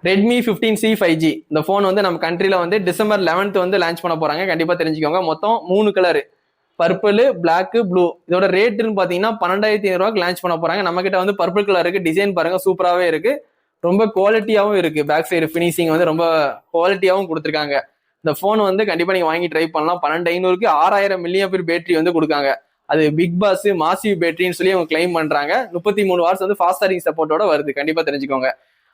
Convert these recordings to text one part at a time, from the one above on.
Redmi 15C 5G இந்த phone வந்து நம்ம கண்ட்ரில வந்து டிசம்பர் 11th வந்து லான்ச் பண்ண போறாங்க. கண்டிப்பா தெரிஞ்சுக்கோங்க. மொத்தம் 3 கலர், பர்பிள், பிளாக், ப்ளூ. இதோட ரேட்னு பாத்தீங்கன்னா 12,500 லான்ச் பண்ண போறாங்க. நம்ம கிட்ட வந்து பர்பிள் கலர் இருக்கு. டிசைன் பாருங்க சூப்பராகவே இருக்கு, ரொம்ப குவாலிட்டியாவும் இருக்கு. பேக் சைடு பினிஷிங் வந்து ரொம்ப குவாலிட்டியாவும் கொடுத்துருக்காங்க. இந்த போன் வந்து கண்டிப்பா நீங்க வாங்கி ட்ரை பண்ணலாம். 12,500க்கு 6000 mAh பேட்டரி வந்து கொடுக்காங்க. அது பிக் பாஸ் மாசிவ் பேட்டரின்னு சொல்லி அவங்க கிளைம் பண்றாங்க. 33 வாட்ஸ் வந்து ஃபாஸ்ட் சார்ஜிங் சப்போர்ட்டோட வருது. கண்டிப்பா தெரிஞ்சுக்கோங்க.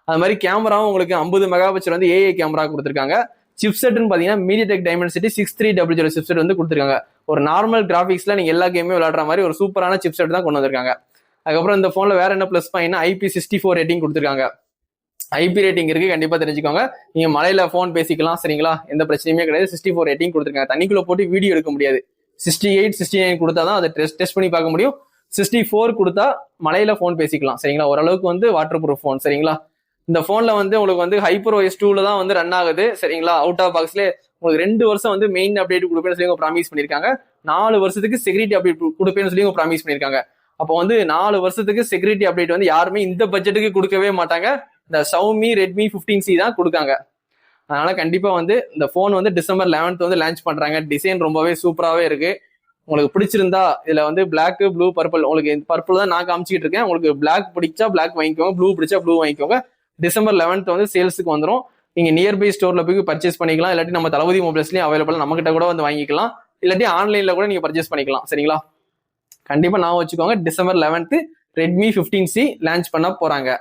அது மாதிரி கேமராவும் உங்களுக்கு 50 மெகா பிக்சல் வந்து ஏஐ கேமரா கொடுத்துருக்காங்க. சிப்செட்னு பாத்தீங்கன்னா MediaTek Dimensity 6300 சிப்செட் வந்து கொடுத்துருக்காங்க. ஒரு நார்மல் கிராபிக்ஸ்ல நீங்க எல்லா கேமே விளையாடுற மாதிரி ஒரு சூப்பரான சிப்செட் தான் கொண்டு வந்திருக்காங்க. அதுக்கப்புறம் இந்த போன்ல வேற என்ன பிளஸ் பாயிண்ட்னா IP64 ரேட்டிங் கொடுத்துருக்காங்க. ஐபி ரேட்டிங் இருக்கு. கண்டிப்பா தெரிஞ்சுக்கோங்க. நீங்க மலையில போன் பேசிக்கலாம், சரிங்களா? எந்த பிரச்சனையுமே கிடையாது. 64 ரேட்டிங் கொடுத்துருக்காங்க. தண்ணிக்குள்ள போட்டு வீடியோ எடுக்க முடியாது. 68, 69 கொடுத்தாதான் அதை டெஸ்ட் பண்ணி பார்க்க முடியும். 64 கொடுத்தா மலையில போன் பேசிக்கலாம், சரிங்களா? ஓரளவுக்கு வந்து வாட்டர் ப்ரூஃப் போன், சரிங்களா? இந்த போன்ல வந்து உங்களுக்கு வந்து HyperOS 2ல தான் வந்து ரன் ஆகுது, சரிங்களா? அவுட் ஆஃப் பாக்ஸ்ல உங்களுக்கு 2 வருஷம் வந்து மெயின் அப்டேட் கொடுப்பேன்னு சொல்லி ப்ராமிஸ் பண்ணிருக்காங்க. 4 வருஷத்துக்கு செக்யூரிட்டி அப்டேட் கொடுப்பேன்னு சொல்லி ப்ராமிஸ் பண்ணிருக்காங்க. அப்போ வந்து 4 வருஷத்துக்கு செக்யூரிட்டி அப்டேட் வந்து யாருமே இந்த பட்ஜெட்டுக்கு கொடுக்கவே மாட்டாங்க. இந்த Xiaomi Redmi 15C தான் கொடுக்காங்க. அதனால கண்டிப்பா வந்து இந்த போன் வந்து டிசம்பர் 11th வந்து லான்ச் பண்றாங்க. டிசைன் ரொம்பவே சூப்பராகவே இருக்கு. உங்களுக்கு பிடிச்சிருந்தா இதுல வந்து பிளாக், ப்ளூ, பர்பிள், உங்களுக்கு பர்பிள் தான் நான் காமிச்சிட்டு இருக்கேன். உங்களுக்கு பிளாக் பிடிச்சா பிளாக் வாங்கிக்கோங்க, ப்ளூ பிடிச்சா ப்ளூ வாங்கிக்கோங்க. டிசம்பர் 11th வந்து சேல்ஸுக்கு வந்துடும். நீங்க நியர்பை ஸ்டோர்ல போய் பர்ச்சேஸ் பண்ணிக்கலாம். இல்லாட்டி நம்ம தளபதி மொபைல்ஸ்லயும் அவைலபிள், நம்ம கிட்ட கூட வந்து வாங்கிக்கலாம். இல்லாட்டி ஆன்லைன்ல கூட நீங்க பர்ச்சேஸ் பண்ணிக்கலாம், சரிங்களா? கண்டிப்பா நான் வச்சுக்கோங்க. December 11th Redmi 15C launch பண்ண போறாங்க.